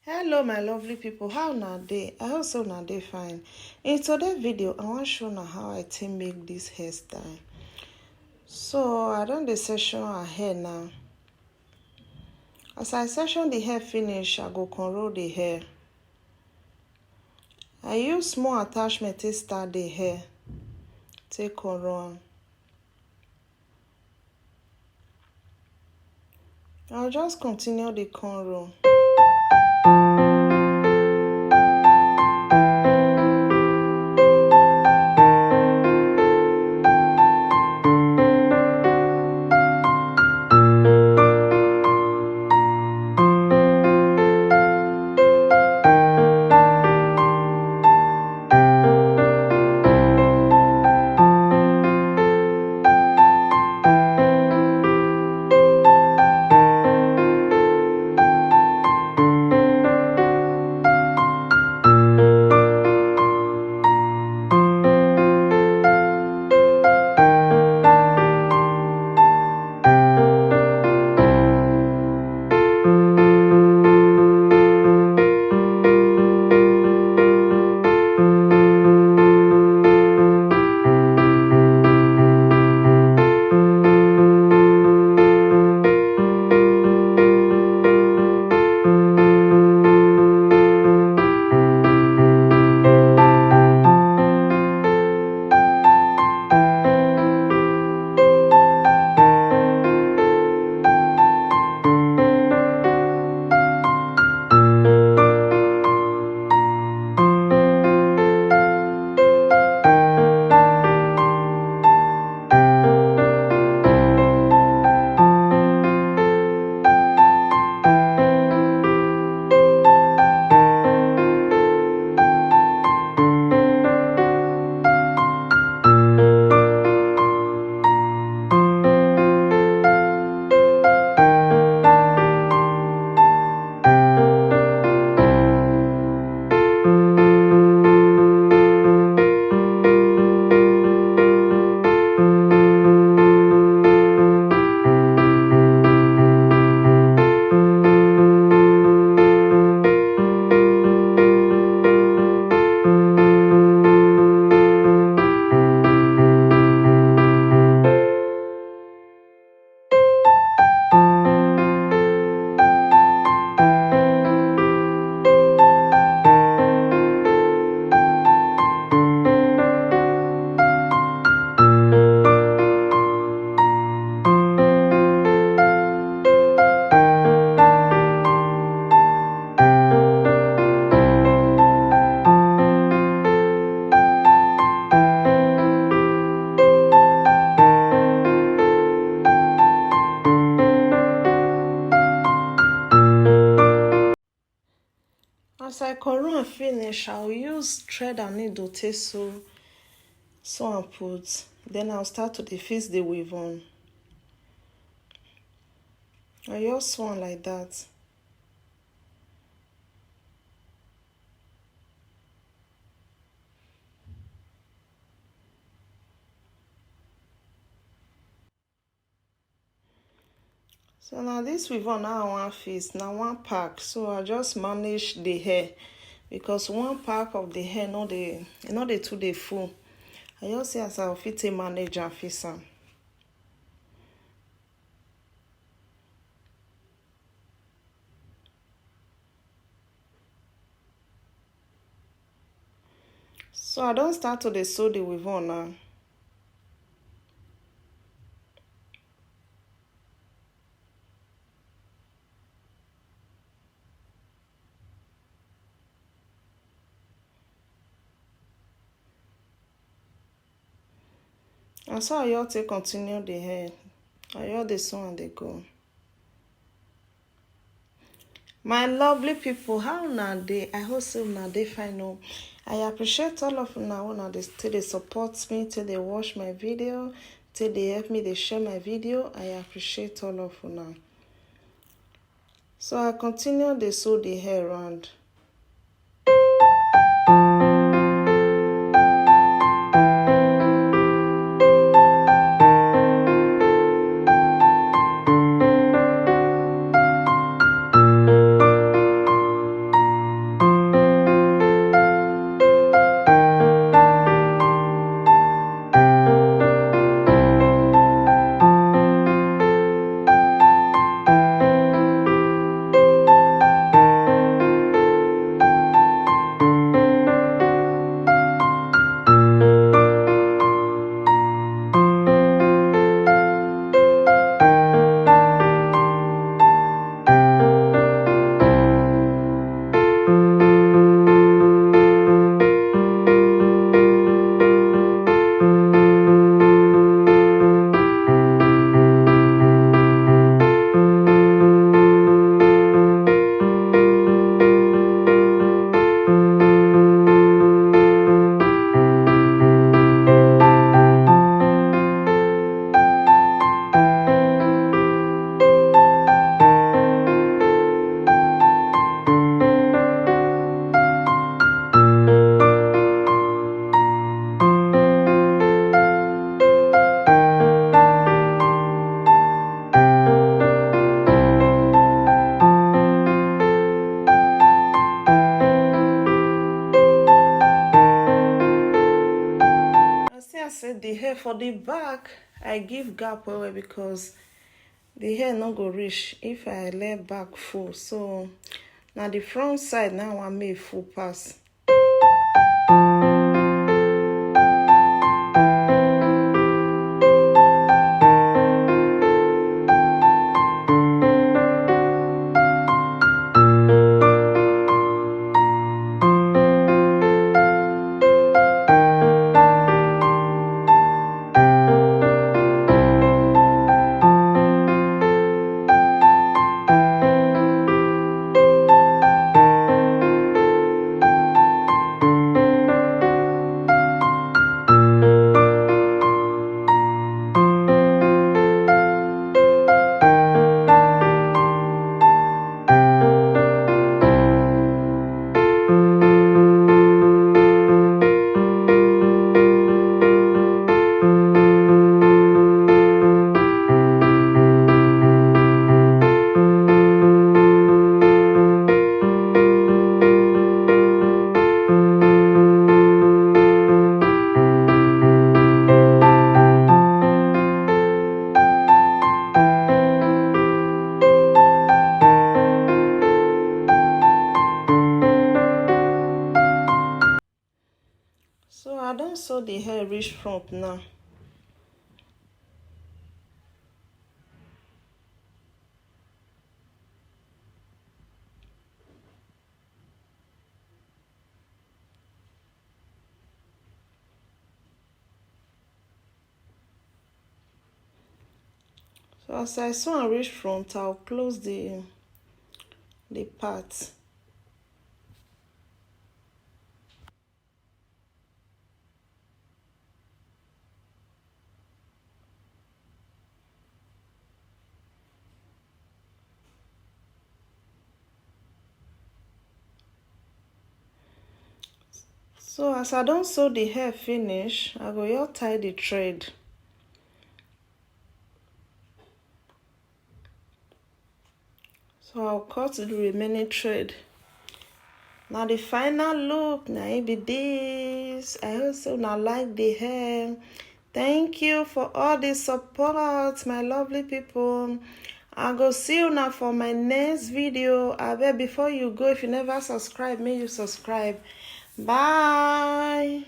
Hello my lovely people, how na dey? I hope so na dey fine. In today's video I wan show na how I take make this hairstyle. So I don dey section her hair now. As I section the hair finish, I go cornrow the hair. I use small attachment to start the hair, take cornrow am. I'll just continue the cornrow. As I cornrow and finish, I'll use thread and needle to sew and put. Then I'll start to fix the weave on. I just sew on like that. So now this weave on now I want fix, now one pack. So I just manage the hair because one pack of the hair not the too dey full. I just see as I fit manage and fix am. So I don't start to sew the weave on now. And so I just take continue the hair. I just the sew and they go. My lovely people, how na dey? I hope so na dey fine. No, I appreciate all of una una dey still dey support me, till they watch my video, till they help me, they share my video. I appreciate all of una. So I continue the sew the hair round. hair for the back, I give gap well because the hair no go reach if I let back full. So now the front side now I make full pass. So I don't sew the hair reach front now. So as I sew and reach front, I'll close the part. So as I don't sew the hair finish, I go here tie the thread. So I'll cut the remaining thread. Now the final look, now it be this. I also now like the hair. Thank you for all the support, my lovely people. I go see you now for my next video. I bet before you go, if you never subscribe, may you subscribe. Bye.